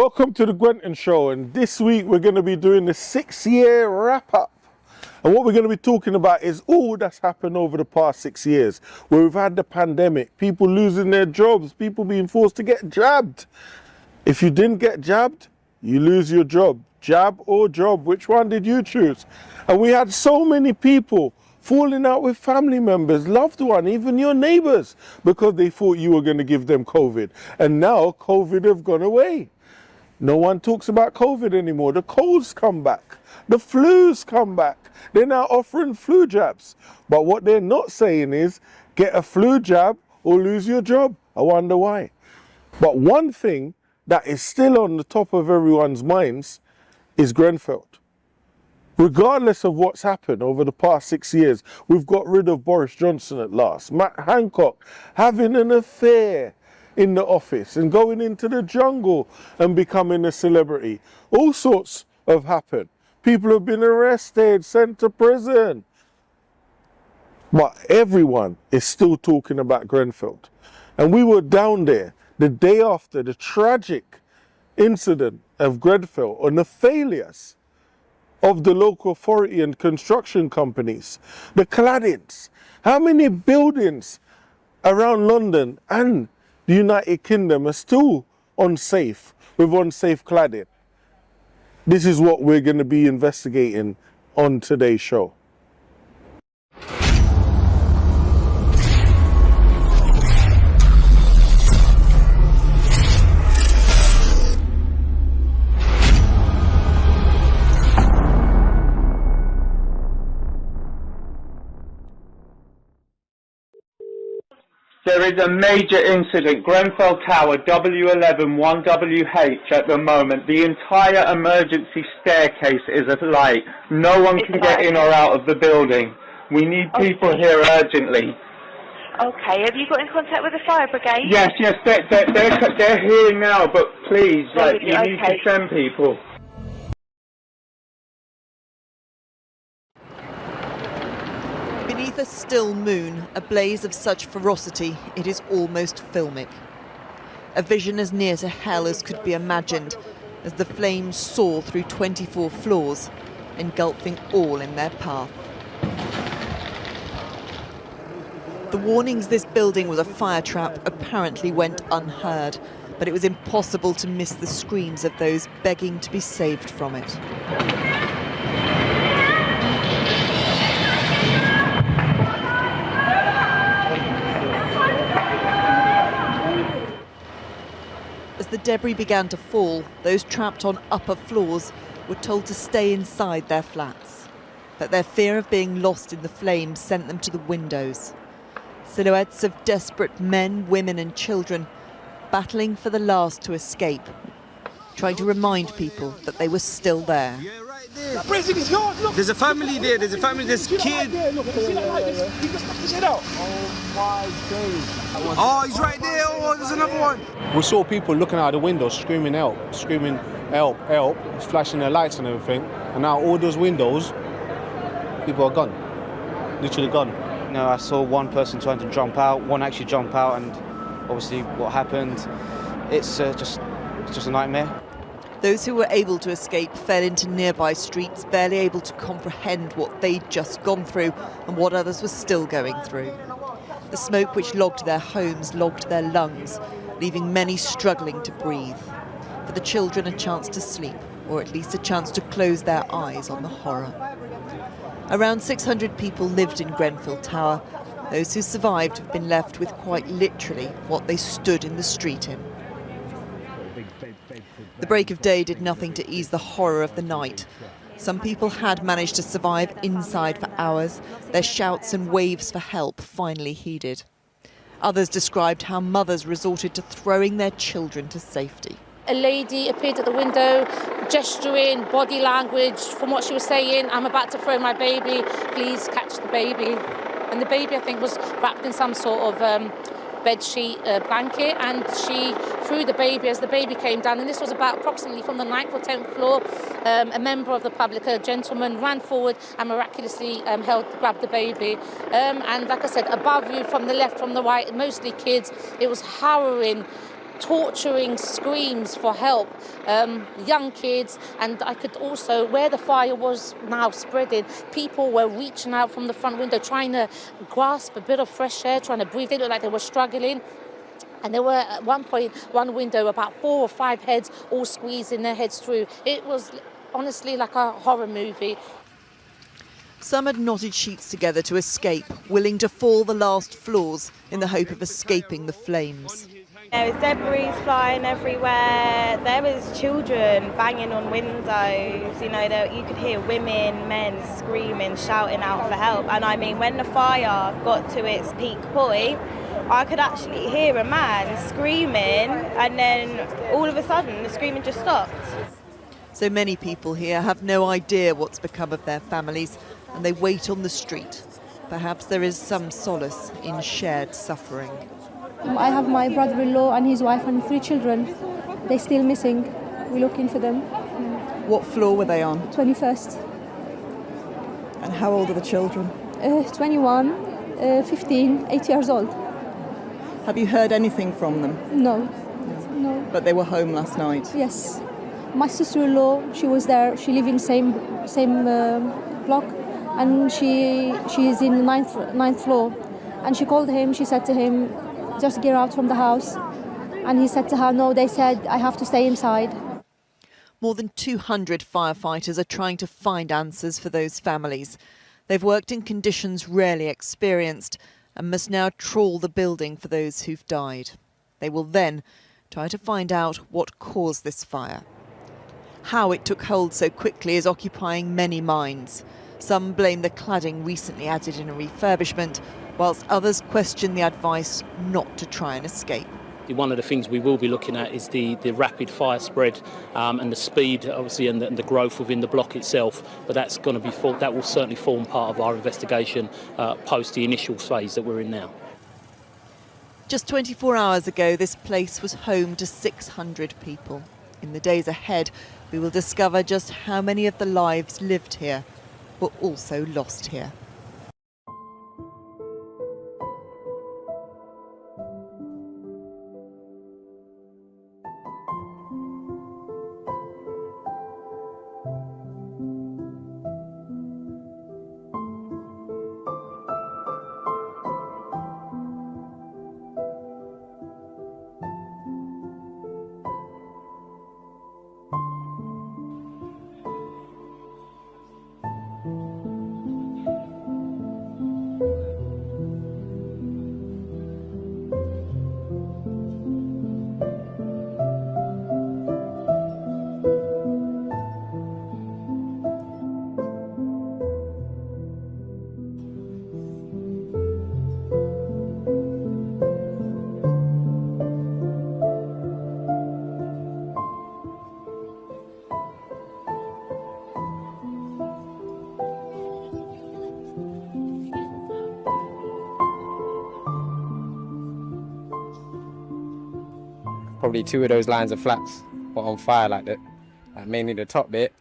Welcome to the Grenfell Show, and this week we're going to be doing the 6-year wrap-up. And what we're going to be talking about is all that's happened over the past 6 years, where we've had the pandemic, people losing their jobs, people being forced to get jabbed. If you didn't get jabbed, you lose your job. Jab or job, which one did you choose? And we had so many people falling out with family members, loved one, even your neighbors, because they thought you were going to give them COVID. And now COVID have gone away. No one talks about COVID anymore. The colds come back. The flus come back. They're now offering flu jabs. But what they're not saying is get a flu jab or lose your job. I wonder why. But one thing that is still on the top of everyone's minds is Grenfell. Regardless of what's happened over the past 6 years, we've got rid of Boris Johnson at last. Matt Hancock having an affair in the office and going into the jungle and becoming a celebrity. All sorts have happened. People have been arrested, sent to prison. But everyone is still talking about Grenfell. And we were down there the day after the tragic incident of Grenfell and the failures of the local authority and construction companies, the claddings. How many buildings around London and the United Kingdom are still unsafe with unsafe cladding? This is what we're going to be investigating on today's show. There is a major incident, Grenfell Tower, W11 1WH at the moment. The entire emergency staircase is alight. No one can get in or out of the building. We need people here urgently. Okay, have you got in contact with the fire brigade? Yes, they're here now, but please, you need to send people. Beneath a still moon, a blaze of such ferocity, it is almost filmic. A vision as near to hell as could be imagined, as the flames soar through 24 floors, engulfing all in their path. The warnings this building was a fire trap apparently went unheard, but it was impossible to miss the screams of those begging to be saved from it. As the debris began to fall, those trapped on upper floors were told to stay inside their flats. But their fear of being lost in the flames sent them to the windows. Silhouettes of desperate men, women and children battling for the last to escape, trying to remind people that they were still there. There's a family there, there's a kid. Oh, he's right there. Oh, there's another one. We saw people looking out the window, screaming help, help, flashing their lights and everything. And now all those windows, people are gone, literally gone. No, I saw one person trying to jump out, one actually jump out, and obviously what happened, it's just a nightmare. Those who were able to escape fell into nearby streets, barely able to comprehend what they'd just gone through and what others were still going through. The smoke which logged their homes logged their lungs, leaving many struggling to breathe. For the children, a chance to sleep, or at least a chance to close their eyes on the horror. Around 600 people lived in Grenfell Tower. Those who survived have been left with quite literally what they stood in the street in. The break of day did nothing to ease the horror of the night. Some people had managed to survive inside for hours, their shouts and waves for help finally heeded. Others described how mothers resorted to throwing their children to safety. A lady appeared at the window, gesturing, body language, from what she was saying, I'm about to throw my baby, please catch the baby. And the baby, I think, was wrapped in some sort of bed sheet blanket, and she threw the baby as the baby came down, and this was about approximately from the 9th or 10th floor. A member of the public, a gentleman, ran forward and miraculously grabbed the baby. And like I said, above you, from the left, from the right, mostly kids. It was harrowing torturing screams for help, young kids, and I could also, where the fire was now spreading, people were reaching out from the front window trying to grasp a bit of fresh air, trying to breathe. They looked like they were struggling. And there were at one point, one window, about 4 or 5 heads all squeezing their heads through. It was honestly like a horror movie. Some had knotted sheets together to escape, willing to fall the last floors in the hope of escaping the flames. There was debris flying everywhere. There was children banging on windows. You know, you could hear women, men screaming, shouting out for help. And I mean, when the fire got to its peak point, I could actually hear a man screaming, and then all of a sudden the screaming just stopped. So many people here have no idea what's become of their families, and they wait on the street. Perhaps there is some solace in shared suffering. I have my brother-in-law and his wife and 3 children. They're still missing. We're looking for them. What floor were they on? 21st. And how old are the children? 21, 15, 8 years old. Have you heard anything from them? No. But they were home last night? Yes. My sister-in-law, she was there. She lives in same block, and she is in the ninth floor. And she called him. She said to him, "Just get out from the house." And he said to her, "No, they said I have to stay inside." More than 200 firefighters are trying to find answers for those families. They've worked in conditions rarely experienced and must now trawl the building for those who've died. They will then try to find out what caused this fire. How it took hold so quickly is occupying many minds. Some blame the cladding recently added in a refurbishment, whilst others question the advice not to try and escape. One of the things we will be looking at is the rapid fire spread and the speed, obviously, and the growth within the block itself. But that will certainly form part of our investigation post the initial phase that we're in now. Just 24 hours ago, this place was home to 600 people. In the days ahead, we will discover just how many of the lives lived here were also lost here. Probably 2 of those lines of flats were on fire like that, mainly the top bit,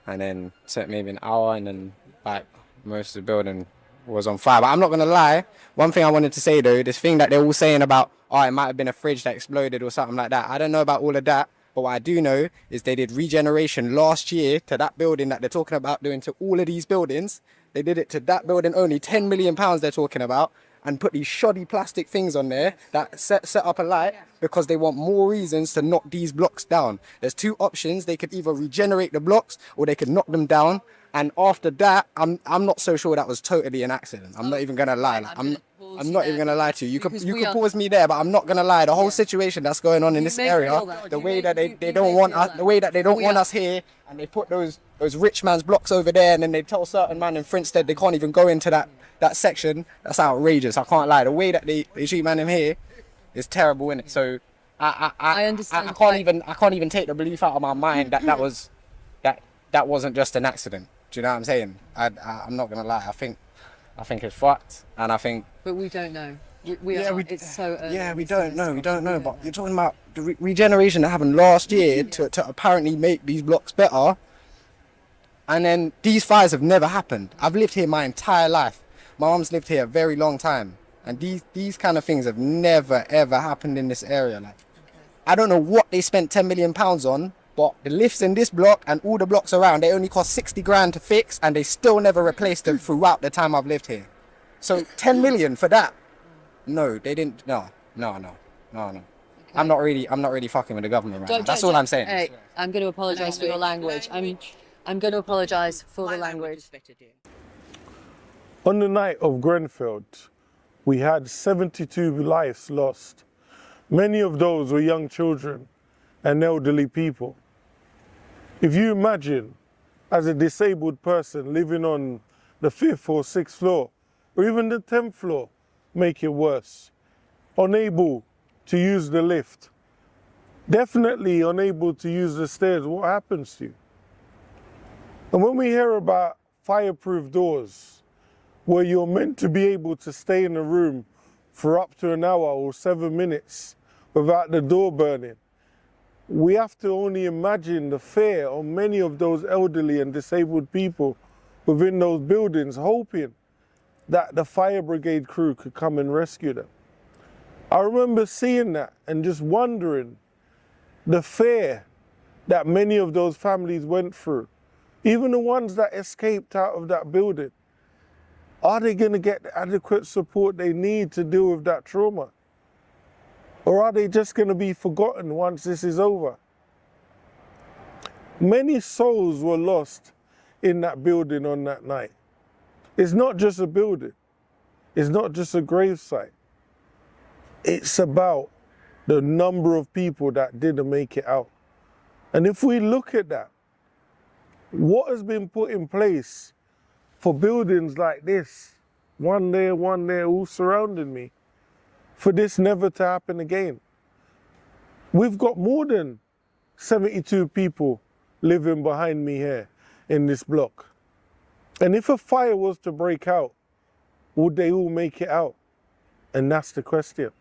and then took maybe an hour, and then like most of the building was on fire. But I'm not gonna lie, one thing I wanted to say though, this thing that they're all saying about, oh, it might have been a fridge that exploded or something like that. I don't know about all of that, but what I do know is they did regeneration last year to that building that they're talking about doing to all of these buildings. They did it to that building only, £10 million they're talking about, and put these shoddy plastic things on there that set up a light because they want more reasons to knock these blocks down. There's 2 options. They could either regenerate the blocks or they could knock them down. And after that, I'm not so sure that was totally an accident. I'm not even going to lie. I'm not even going to lie to you. You could pause me there, but I'm not going to lie. The whole situation that's going on in this area, the way that they don't want us here, and they put those rich man's blocks over there, and then they tell certain man in Frinstead they can't even go into that section. That's outrageous. I can't lie. The way that they treat man in here is terrible, innit? So I understand. I can't even take the belief out of my mind that wasn't just an accident. Do you know what I'm saying? I'm not gonna lie. I think it's fucked, and I think. But we don't know. It's so early. Yeah, we don't know. But you're talking about the regeneration that happened last year to apparently make these blocks better, and then these fires have never happened. I've lived here my entire life. My mum's lived here a very long time, and these kind of things have never ever happened in this area. Like, I don't know what they spent £10 million on, but the lifts in this block and all the blocks around, they only cost 60 grand to fix, and they still never replaced them throughout the time I've lived here. So 10 million for that? No, they didn't. No. Okay. I'm not really fucking with the government right now. That's all I'm saying. Hey, I'm going to apologise for your language. I'm going to apologise for the language. On the night of Grenfell, we had 72 lives lost. Many of those were young children and elderly people. If you imagine, as a disabled person living on the 5th or 6th floor, or even the 10th floor, make it worse. Unable to use the lift, definitely unable to use the stairs, what happens to you? And when we hear about fireproof doors, where you're meant to be able to stay in a room for up to an hour or 7 minutes without the door burning, we have to only imagine the fear of many of those elderly and disabled people within those buildings, hoping that the fire brigade crew could come and rescue them. I remember seeing that and just wondering the fear that many of those families went through. Even the ones that escaped out of that building. Are they going to get the adequate support they need to deal with that trauma? Or are they just going to be forgotten once this is over? Many souls were lost in that building on that night. It's not just a building. It's not just a gravesite. It's about the number of people that didn't make it out. And if we look at that, what has been put in place for buildings like this, one there, all surrounding me, for this never to happen again? We've got more than 72 people living behind me here in this block. And if a fire was to break out, would they all make it out? And that's the question.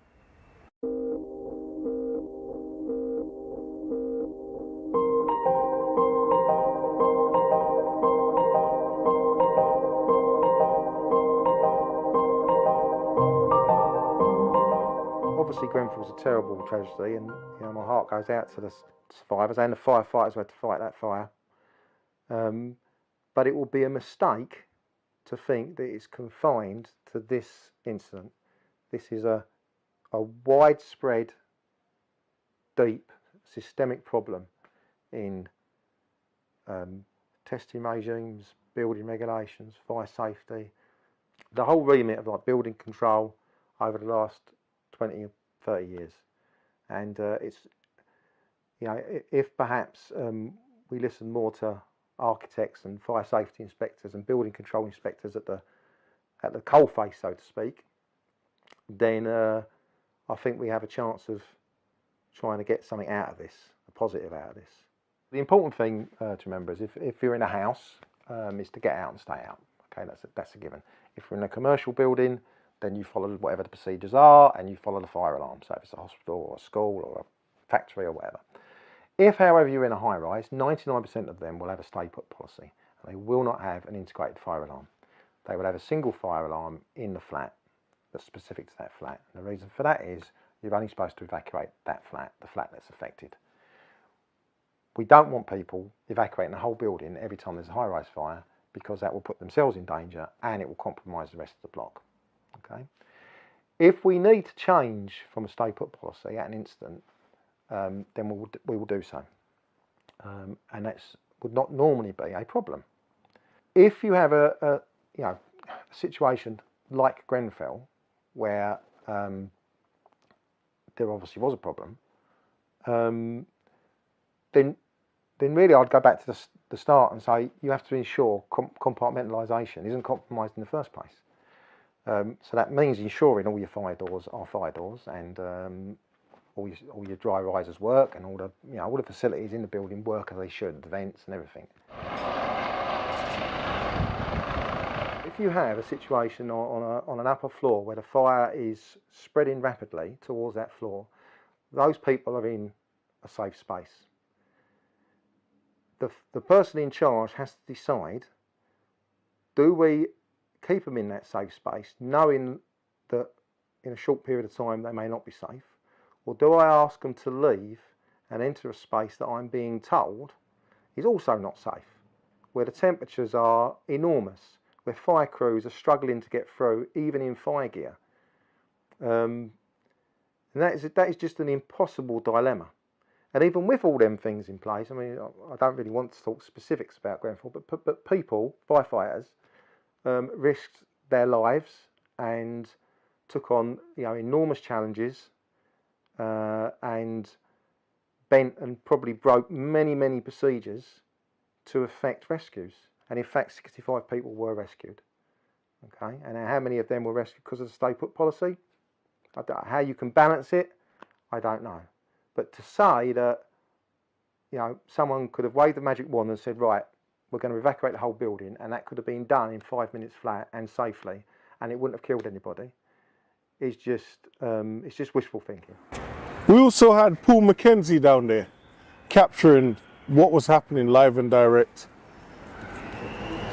Obviously Grenfell's a terrible tragedy, and my heart goes out to the survivors and the firefighters who had to fight that fire. But it will be a mistake to think that it's confined to this incident. This is a widespread, deep, systemic problem in testing regimes, building regulations, fire safety, the whole remit of building control over the last 20 or 30 years. And it's, if perhaps we listen more to architects and fire safety inspectors and building control inspectors at the coalface, so to speak, then I think we have a chance of trying to get something out of this, a positive out of this. The important thing to remember is if you're in a house, is to get out and stay out. Okay, that's a given. If you're in a commercial building, then you follow whatever the procedures are and you follow the fire alarm. So if it's a hospital or a school or a factory or whatever. If, however, you're in a high rise, 99% of them will have a stay put policy. And they will not have an integrated fire alarm. They will have a single fire alarm in the flat that's specific to that flat. And the reason for that is you're only supposed to evacuate that flat, the flat that's affected. We don't want people evacuating the whole building every time there's a high rise fire, because that will put themselves in danger and it will compromise the rest of the block. Okay. If we need to change from a stay put policy at an incident, then we will do so, and that would not normally be a problem. If you have a situation like Grenfell, where there obviously was a problem, then really I'd go back to the start and say you have to ensure compartmentalisation isn't compromised in the first place. So that means ensuring all your fire doors are fire doors, and all your dry risers work, and all the facilities in the building work as they should, the vents and everything. If you have a situation on an upper floor where the fire is spreading rapidly towards that floor, those people are in a safe space. The person in charge has to decide, do we keep them in that safe space, knowing that in a short period of time they may not be safe, Or do I ask them to leave and enter a space that I'm being told is also not safe, where the temperatures are enormous, where fire crews are struggling to get through, even in fire gear. And that is just an impossible dilemma. And even with all them things in place, I mean, I don't really want to talk specifics about Grenfell, but people, firefighters, risked their lives and took on, you know, enormous challenges, and bent and probably broke many procedures to effect rescues. And in fact, 65 people were rescued. Okay, and how many of them were rescued because of the stay put policy? I don't know. How you can balance it, I don't know. But to say that, you know, someone could have waved the magic wand and said, right, we're going to evacuate the whole building, and that could have been done in 5 minutes flat and safely, and it wouldn't have killed anybody, is just, it's just wishful thinking. We also had Paul Mackenzie down there capturing what was happening live and direct.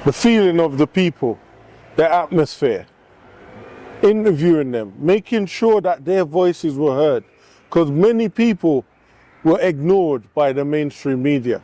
The feeling of the people, the atmosphere, interviewing them, making sure that their voices were heard, because many people were ignored by the mainstream media.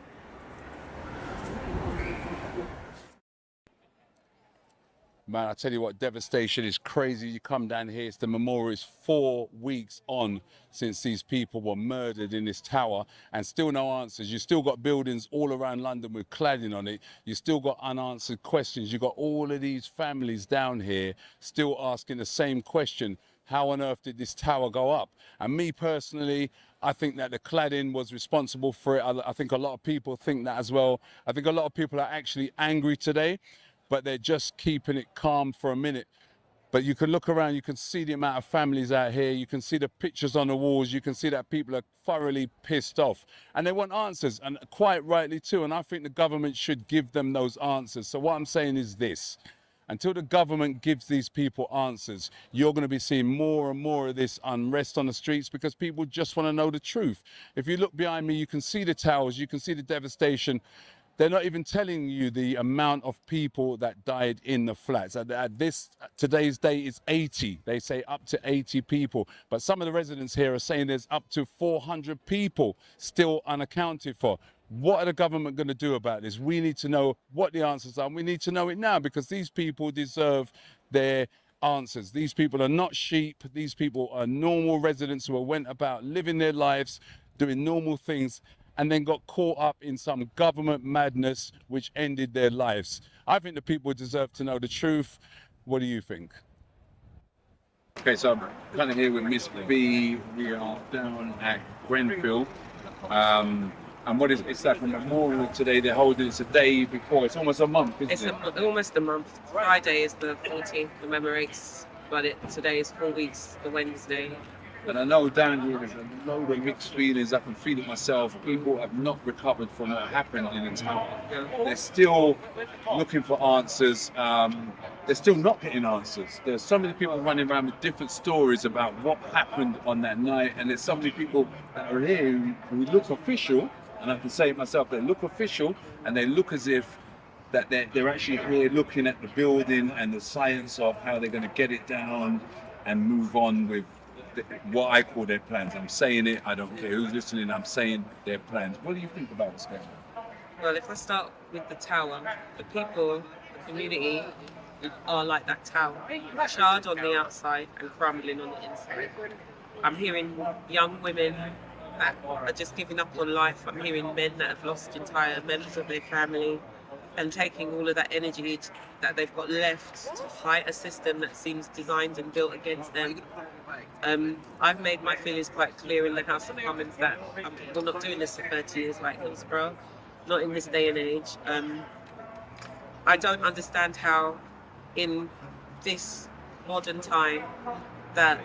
Man, I tell you what, devastation is crazy. You come down here, it's the memorial is 4 weeks on since these people were murdered in this tower, and still no answers. You still got buildings all around London with cladding on it. You still got unanswered questions. You got all of these families down here still asking the same question. How on earth did this tower go up? And me personally, I think that the cladding was responsible for it. I think a lot of people think that as well. I think a lot of people are actually angry today, but they're just keeping it calm for a minute. But you can look around, you can see the amount of families out here, you can see the pictures on the walls, you can see that people are thoroughly pissed off. And they want answers, and quite rightly too, and I think the government should give them those answers. So what I'm saying is this: until the government gives these people answers, you're going to be seeing more and more of this unrest on the streets, because people just want to know the truth. If you look behind me, you can see the towers, you can see the devastation. They're not even telling you the amount of people that died in the flats. Today's date is 80. They say up to 80 people. But some of the residents here are saying there's up to 400 people still unaccounted for. What are the government going to do about this? We need to know what the answers are. And we need to know it now, because these people deserve their answers. These people are not sheep. These people are normal residents who went about living their lives, doing normal things, and then got caught up in some government madness which ended their lives. I think the people deserve to know the truth. What do you think? Okay, so I'm kind of here with Miss B. We are down at Grenfell. And what is it's like a memorial today? They're holding it a day before. It's almost a month, isn't it? Almost a month. Friday is the 14th, the commemorates, but today is 4 weeks, the Wednesday. And I know down here there's a load of mixed feelings. I can feel it myself. People have not recovered from what happened in the tower. They're still looking for answers. They're still not getting answers. There's so many people running around with different stories about what happened on that night. And there's so many people that are here who look official, and I can say it myself, they look official and they look as if that they're actually here looking at the building and the science of how they're going to get it down and move on with what I call their plans. I'm saying it, I don't care who's listening, I'm saying their plans. What do you think about this game? Well, if I start with the tower, the people, the community are like that tower, charred on the outside and crumbling on the inside. I'm hearing young women that are just giving up on life. I'm hearing men that have lost entire members of their family and taking all of that energy that they've got left to fight a system that seems designed and built against them. I've made my feelings quite clear in the House of Commons that we're not doing this for 30 years like Hillsborough, not in this day and age. I don't understand how in this modern time that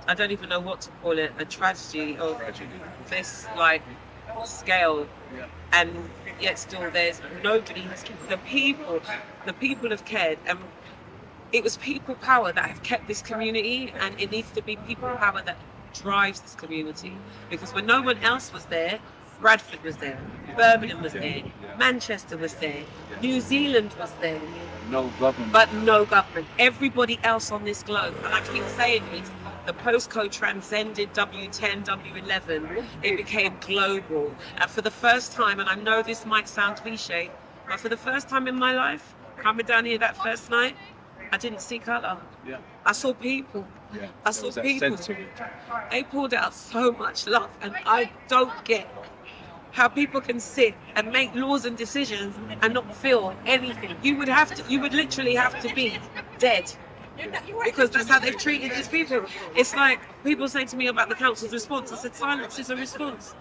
I don't even know what to call it, a tragedy of this scale, and yet still there's nobody. The people have cared, and it was people power that have kept this community, and it needs to be people power that drives this community, because when no one else was there, Bradford was there, Birmingham was there, Manchester was there, New Zealand was there. No government. But no government. Everybody else on this globe, and I keep saying this, The postcode transcended W10, W11. It became global. And for the first time, and I know this might sound cliche, but for the first time in my life, coming down here that first night, I didn't see colour. Yeah. I saw people. Yeah. I saw people. They poured out so much love, and I don't get how people can sit and make laws and decisions and not feel anything. You would literally have to be dead, because that's how they've treated these people. It's like people say to me about the council's response. I said, silence is a response.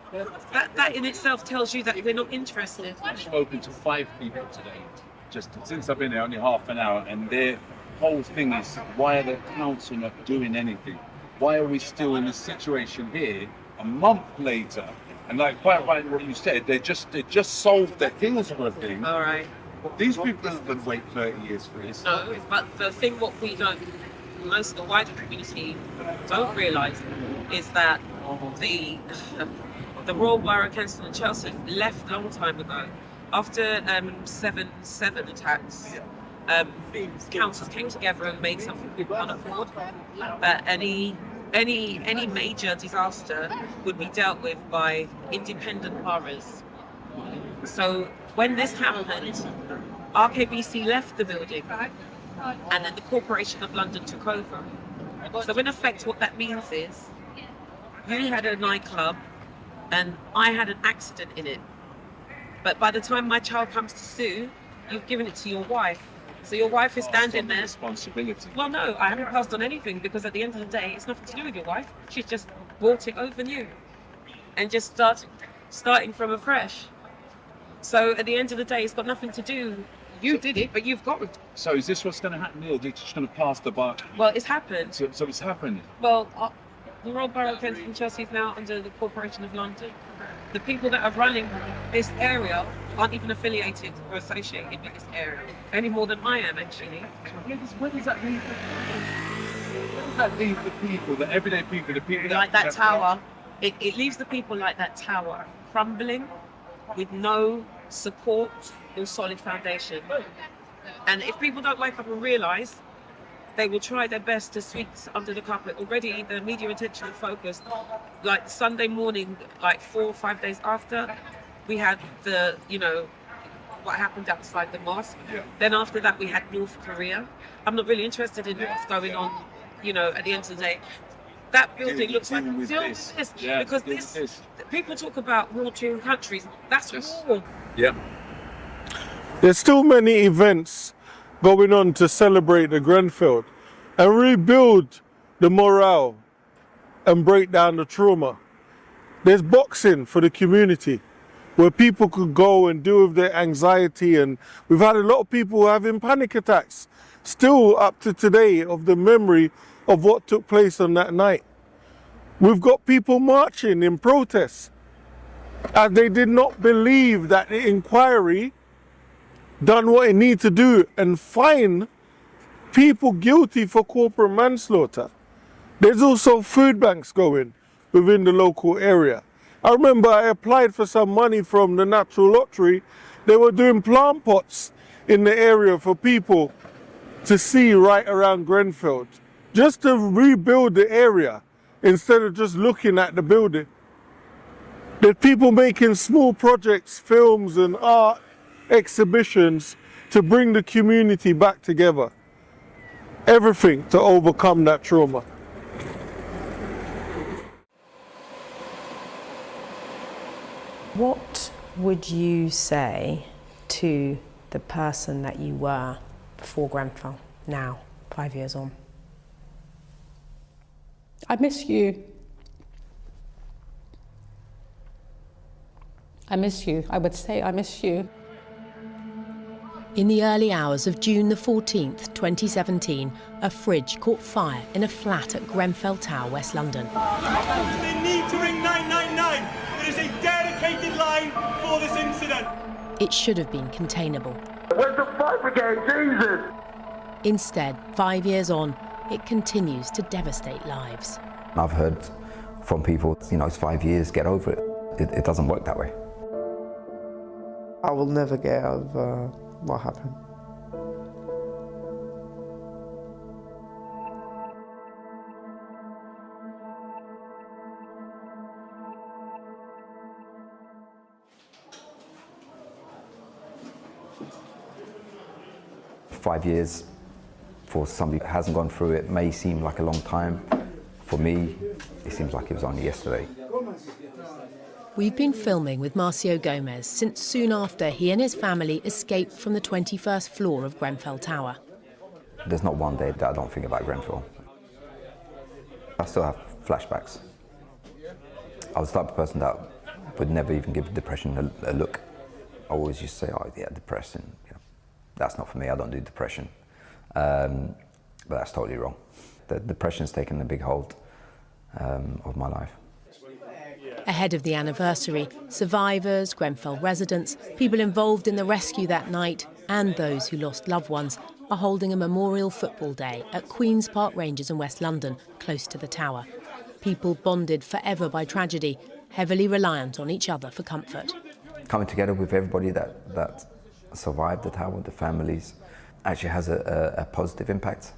That in itself tells you that they're not interested. I've spoken to 5 people today, just since I've been there, only half an hour, and their whole thing is, why are the council not doing anything? Why are we still in this situation here a month later? And like quite right what you said, they just solved their Hillsborough thing. All right. These people aren't going to wait 30 years for this. No, but the thing what we don't, most of the wider community don't realise is that the Royal Borough Council in Chelsea left a long time ago. After 7/7 attacks, councils came together and made something people can't afford. That any major disaster would be dealt with by independent boroughs. So when this happened, RKBC left the building and then the Corporation of London took over. So in effect what that means is, you had a nightclub and I had an accident in it. But by the time my child comes to sue, you've given it to your wife. So your wife is standing there. Responsibility. Well, no, I haven't passed on anything, because at the end of the day, it's nothing to do with your wife. She's just bought it over new and just starting from afresh. So at the end of the day, it's got nothing to do. You did it, but you've got it. So is this what's going to happen here? They're just going to pass the buck? Well, it's happened. So it's happened? Well, the Royal Borough of Kensington Chelsea is now under the Corporation of London. The people that are running this area aren't even affiliated or associated with this area, any more than I am, actually. Where does that leave the people? Where does that leave the people, the everyday people, the people like that tower? It leaves the people like that tower, crumbling, with no support or solid foundation. And if people don't wake up and realise, they will try their best to sweep under the carpet. Already the media attention and focus, like Sunday morning, like 4 or 5 days after, we had what happened outside the mosque. Yeah. Then after that we had North Korea. I'm not really interested in what's going on, at the end of the day. That building looks like deal with this. Yeah, because people talk about war-torn countries. That's war. Yeah. There's still many events going on to celebrate the Grenfell and rebuild the morale and break down the trauma. There's boxing for the community where people could go and deal with their anxiety, and we've had a lot of people having panic attacks still up to today of the memory of what took place on that night. We've got people marching in protest as they did not believe that the inquiry done what it needed to do and fine people guilty for corporate manslaughter. There's also food banks going within the local area. I remember I applied for some money from the Natural Lottery. They were doing plant pots in the area for people to see right around Grenfell, just to rebuild the area instead of just looking at the building. There's people making small projects, films and art exhibitions to bring the community back together. Everything to overcome that trauma. What would you say to the person that you were before Grenfell, now, 5 years on? I miss you. I miss you. I would say I miss you. In the early hours of June the 14th, 2017, a fridge caught fire in a flat at Grenfell Tower, West London. They need to ring 999. There is a dedicated line for this incident. It should have been containable. Where's the fire brigade? Jesus! Instead, 5 years on, it continues to devastate lives. I've heard from people, it's 5 years, get over it. It doesn't work that way. I will never get out of what happened. 5 years for somebody who hasn't gone through it may seem like a long time. For me, it seems like it was only yesterday. We've been filming with Marcio Gomez since soon after he and his family escaped from the 21st floor of Grenfell Tower. There's not one day that I don't think about Grenfell. I still have flashbacks. I was the type of person that would never even give depression a look. I always used to say, oh yeah, depression, you know, that's not for me, I don't do depression. But that's totally wrong. The depression's taken a big hold of my life. Ahead of the anniversary, survivors, Grenfell residents, people involved in the rescue that night, and those who lost loved ones are holding a memorial football day at Queen's Park Rangers in West London, close to the tower. People bonded forever by tragedy, heavily reliant on each other for comfort. Coming together with everybody that survived the tower, the families, actually has a positive impact.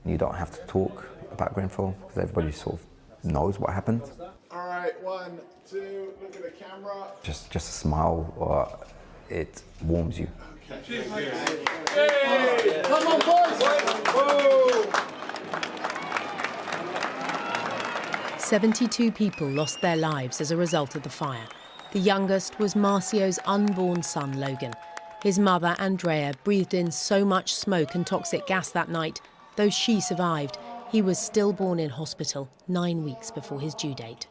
You don't have to talk about Grenfell because everybody sort of knows what happened. All right, 1, 2, look at the camera. Just a smile, or it warms you. Okay. Hey! Come on, boys! 72 people lost their lives as a result of the fire. The youngest was Marcio's unborn son, Logan. His mother, Andrea, breathed in so much smoke and toxic gas that night. Though she survived, he was stillborn in hospital 9 weeks before his due date.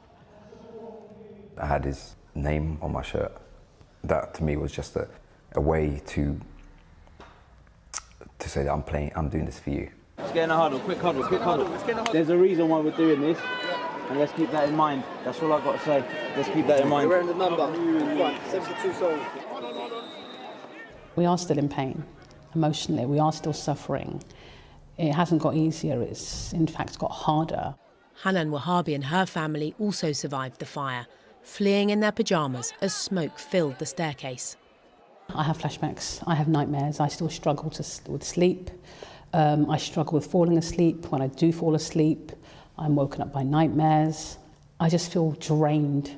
I had his name on my shirt. That to me was just a way to say that I'm doing this for you. Let's get in a huddle, quick huddle, quick huddle. There's a reason why we're doing this, and let's keep that in mind. That's all I've got to say. Let's keep that in mind. We're wearing the number in front, 72 souls. We are still in pain, emotionally. We are still suffering. It hasn't got easier. It's, in fact, got harder. Hanan Wahabi and her family also survived the fire, fleeing in their pyjamas as smoke filled the staircase. I have flashbacks. I have nightmares. I still struggle with sleep. I struggle with falling asleep. When I do fall asleep, I'm woken up by nightmares. I just feel drained,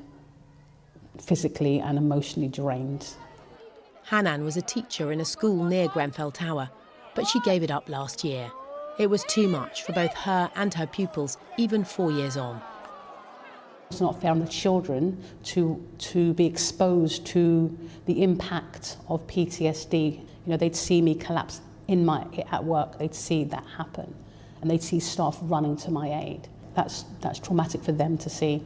physically and emotionally drained. Hanan was a teacher in a school near Grenfell Tower, but she gave it up last year. It was too much for both her and her pupils, even 4 years on. It's not fair on the children to be exposed to the impact of PTSD. You know, they'd see me collapse at work, they'd see that happen, and they'd see staff running to my aid. That's traumatic for them to see.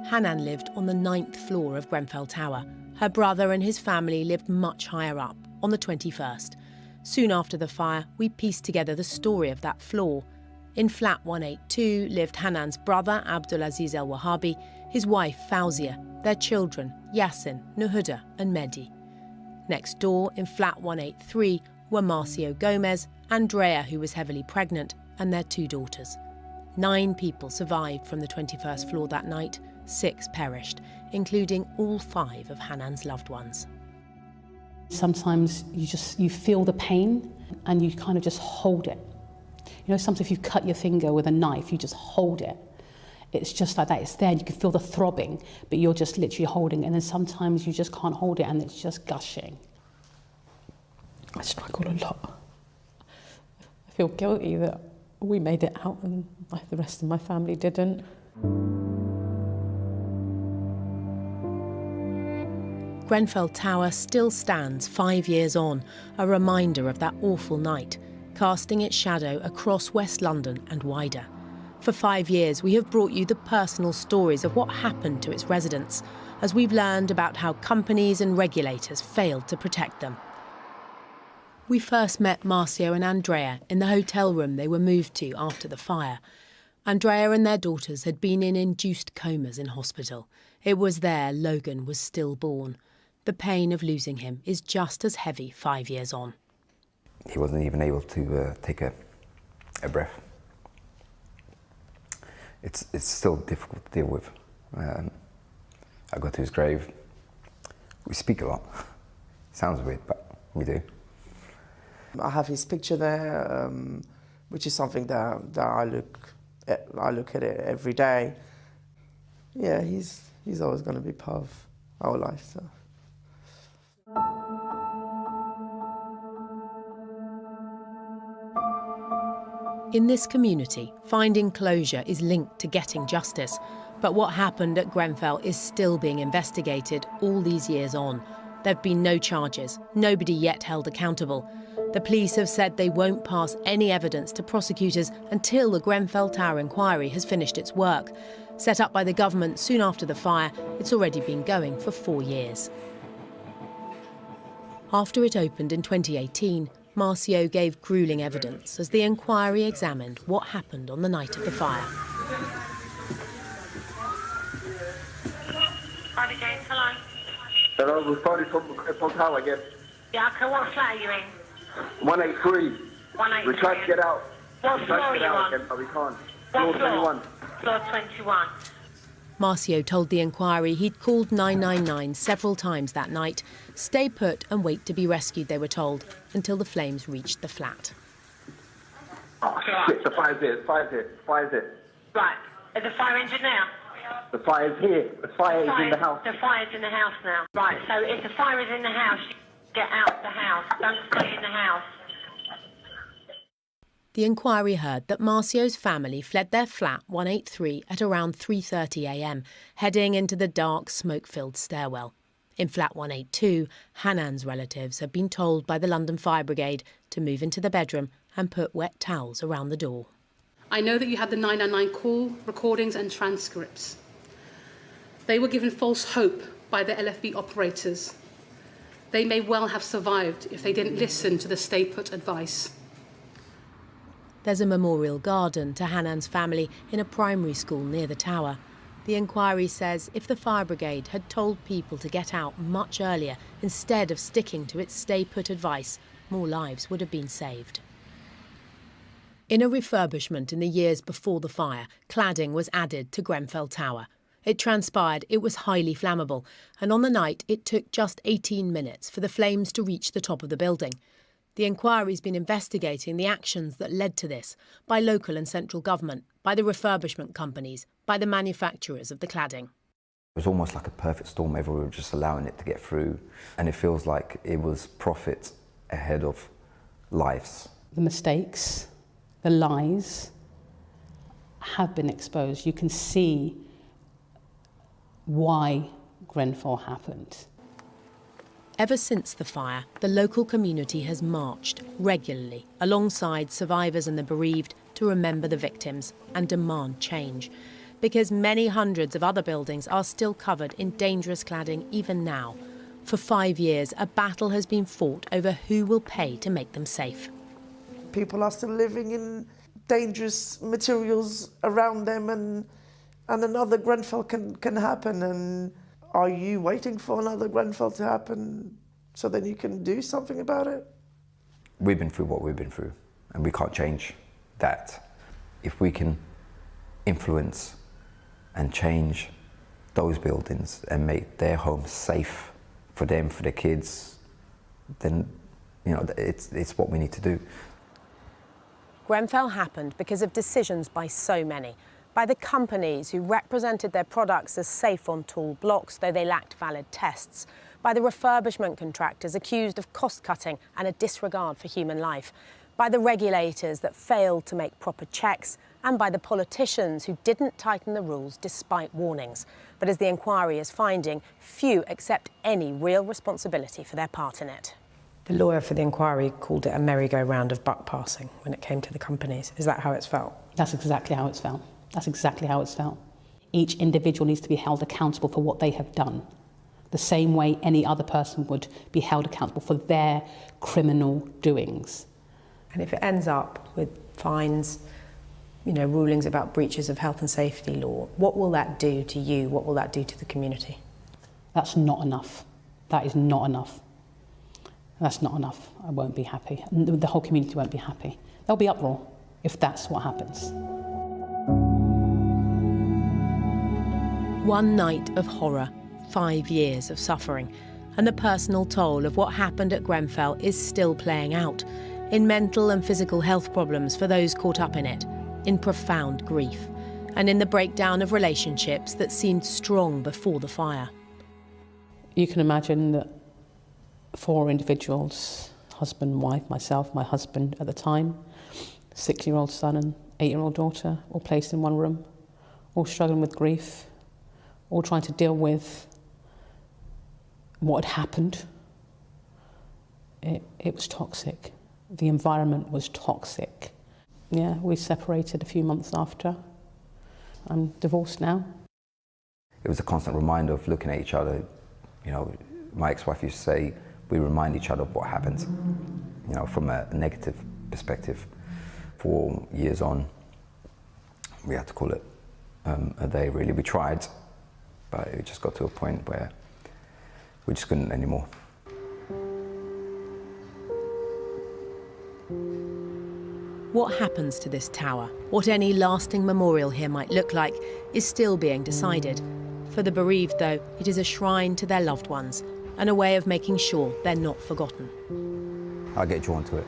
Hanan lived on the 9th floor of Grenfell Tower. Her brother and his family lived much higher up, on the 21st. Soon after the fire, we pieced together the story of that floor. In flat 182 lived Hanan's brother, Abdulaziz El Wahabi, his wife, Fauzia, their children, Yasin, Nuhuda and Mehdi. Next door, in flat 183, were Marcio Gomez, Andrea, who was heavily pregnant, and their 2 daughters. 9 people survived from the 21st floor that night. 6 perished, including all 5 of Hanan's loved ones. Sometimes you feel the pain and you kind of just hold it. You know, sometimes if you cut your finger with a knife, you just hold it. It's just like that, it's there, you can feel the throbbing, but you're just literally holding it. And then sometimes you just can't hold it and it's just gushing. I struggle a lot. I feel guilty that we made it out and the rest of my family didn't. Grenfell Tower still stands 5 years on, a reminder of that awful night, casting its shadow across West London and wider. For 5 years, we have brought you the personal stories of what happened to its residents, as we've learned about how companies and regulators failed to protect them. We first met Marcio and Andrea in the hotel room they were moved to after the fire. Andrea and their daughters had been in induced comas in hospital. It was there Logan was stillborn. The pain of losing him is just as heavy 5 years on. He wasn't even able to take a breath. It's still difficult to deal with. I go to his grave. We speak a lot. Sounds weird, but we do. I have his picture there, which is something that I look at it every day. Yeah, he's always going to be part of our life. So. In this community, finding closure is linked to getting justice. But what happened at Grenfell is still being investigated all these years on. There have been no charges, nobody yet held accountable. The police have said they won't pass any evidence to prosecutors until the Grenfell Tower inquiry has finished its work. Set up by the government soon after the fire, it's already been going for 4 years. After it opened in 2018, Marcio gave gruelling evidence as the inquiry examined what happened on the night of the fire. Hello. Hello, we're sorry from Grenfell Tower again. Yeah, okay, what flat are you in? 183. 183. We tried to get out. What floor are you on? Again, but we can't. What Floor 21. Floor 21. Marcio told the inquiry he'd called 999 several times that night. Stay put and wait to be rescued, they were told, until the flames reached the flat. Oh, shit, the fire's here, fire's here. Right, is the fire engine now? The fire's here. The fire is in the house. The fire's in the house now. Right, so if the fire is in the house, get out of the house. Don't stay in the house. The inquiry heard that Marcio's family fled their flat 183 at around 3:30 a.m, heading into the dark, smoke-filled stairwell. In flat 182, Hanan's relatives had been told by the London Fire Brigade to move into the bedroom and put wet towels around the door. I know that you had the 999 call recordings and transcripts. They were given false hope by the LFB operators. They may well have survived if they didn't listen to the stay put advice. There's a memorial garden to Hanan's family in a primary school near the tower. The inquiry says if the fire brigade had told people to get out much earlier instead of sticking to its stay put advice, more lives would have been saved. In a refurbishment in the years before the fire, cladding was added to Grenfell Tower. It transpired it was highly flammable, and on the night it took just 18 minutes for the flames to reach the top of the building. The inquiry's been investigating the actions that led to this by local and central government, by the refurbishment companies, by the manufacturers of the cladding. It was almost like a perfect storm. Everyone was just allowing it to get through, and it feels like it was profit ahead of lives. The mistakes, the lies have been exposed. You can see why Grenfell happened. Ever since the fire, the local community has marched regularly alongside survivors and the bereaved to remember the victims and demand change. Because many hundreds of other buildings are still covered in dangerous cladding even now. For 5 years, a battle has been fought over who will pay to make them safe. People are still living in dangerous materials around them, and another Grenfell can happen. And are you waiting for another Grenfell to happen so then you can do something about it? We've been through what we've been through, and we can't change that. If we can influence and change those buildings and make their homes safe for them, for their kids, then it's what we need to do. Grenfell happened because of decisions by so many. By the companies who represented their products as safe on tall blocks, though they lacked valid tests. By the refurbishment contractors accused of cost-cutting and a disregard for human life. By the regulators that failed to make proper checks. And by the politicians who didn't tighten the rules despite warnings. But as the inquiry is finding, few accept any real responsibility for their part in it. The lawyer for the inquiry called it a merry-go-round of buck passing when it came to the companies. Is that how it's felt? That's exactly how it's felt. That's exactly how it's felt. Each individual needs to be held accountable for what they have done, the same way any other person would be held accountable for their criminal doings. And if it ends up with fines, rulings about breaches of health and safety law, what will that do to you? What will that do to the community? That's not enough. That is not enough. That's not enough. I won't be happy. The whole community won't be happy. There'll be uproar if that's what happens. One night of horror, 5 years of suffering, and the personal toll of what happened at Grenfell is still playing out in mental and physical health problems for those caught up in it, in profound grief, and in the breakdown of relationships that seemed strong before the fire. You can imagine that 4 individuals, husband, wife, myself, my husband at the time, 6-year-old son and 8-year-old daughter, all placed in one room, all struggling with grief, all trying to deal with what had happened. It was toxic. The environment was toxic. Yeah, we separated a few months after. I'm divorced now. It was a constant reminder of looking at each other. You know, my ex-wife used to say, we remind each other of what happened, you know, from a negative perspective. 4 years on, we had to call it a day, really. We tried, but it just got to a point where we just couldn't anymore. What happens to this tower, what any lasting memorial here might look like, is still being decided. For the bereaved, though, it is a shrine to their loved ones and a way of making sure they're not forgotten. I get drawn to it.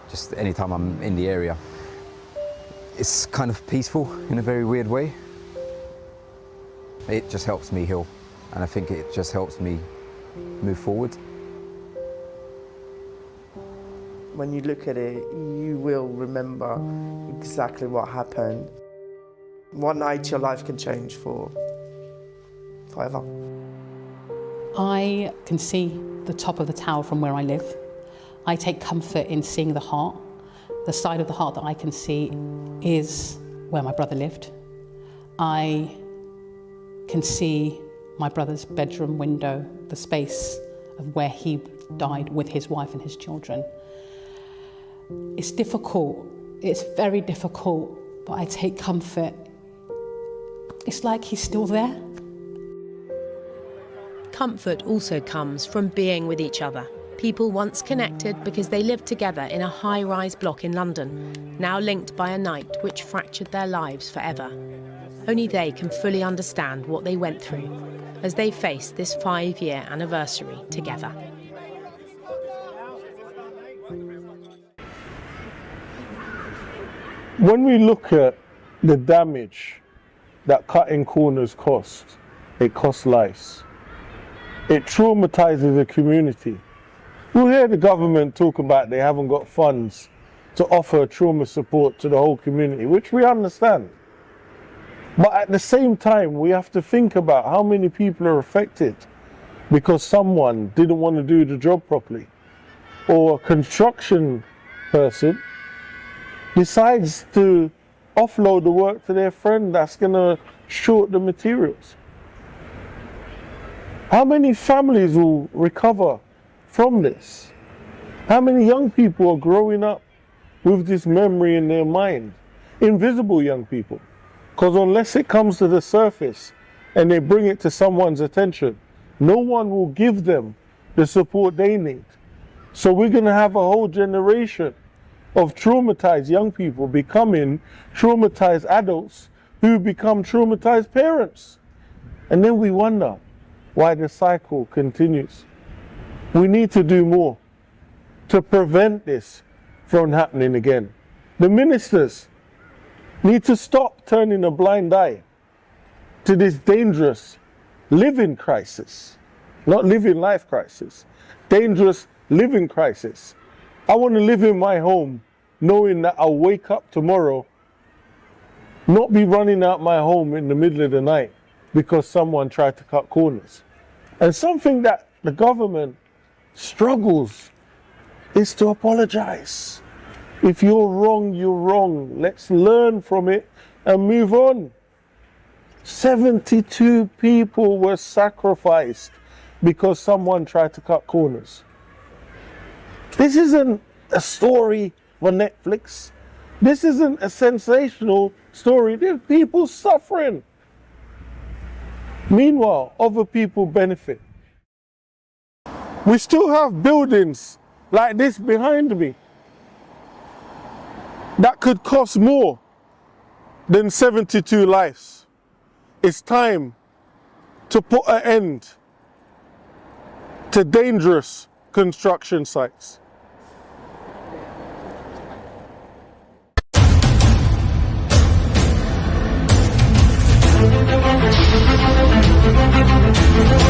Just anytime I'm in the area, it's kind of peaceful in a very weird way. It just helps me heal, and I think it just helps me move forward. When you look at it, you will remember exactly what happened. One night your life can change for forever. I can see the top of the tower from where I live. I take comfort in seeing the heart. The side of the heart that I can see is where my brother lived. I can see my brother's bedroom window, the space of where he died with his wife and his children. It's difficult, it's very difficult, but I take comfort. It's like he's still there. Comfort also comes from being with each other. People once connected because they lived together in a high-rise block in London, now linked by a night which fractured their lives forever. Only they can fully understand what they went through as they face this 5-year anniversary together. When we look at the damage that cutting corners cost, it costs lives. It traumatizes the community. We'll hear the government talk about they haven't got funds to offer trauma support to the whole community, which we understand. But at the same time, we have to think about how many people are affected because someone didn't want to do the job properly, or a construction person decides to offload the work to their friend that's going to short the materials. How many families will recover from this? How many young people are growing up with this memory in their mind? Invisible young people. Because unless it comes to the surface and they bring it to someone's attention, no one will give them the support they need. So we're going to have a whole generation of traumatized young people becoming traumatized adults who become traumatized parents. And then we wonder why the cycle continues. We need to do more to prevent this from happening again. The ministers need to stop turning a blind eye to this dangerous living crisis, not living life crisis, dangerous living crisis. I want to live in my home knowing that I'll wake up tomorrow, not be running out my home in the middle of the night because someone tried to cut corners. And something that the government struggles is to apologize. If you're wrong, you're wrong. Let's learn from it and move on. 72 people were sacrificed because someone tried to cut corners. This isn't a story for Netflix. This isn't a sensational story. There's people suffering. Meanwhile, other people benefit. We still have buildings like this behind me that could cost more than 72 lives. It's time to put an end to dangerous construction sites. Thank you.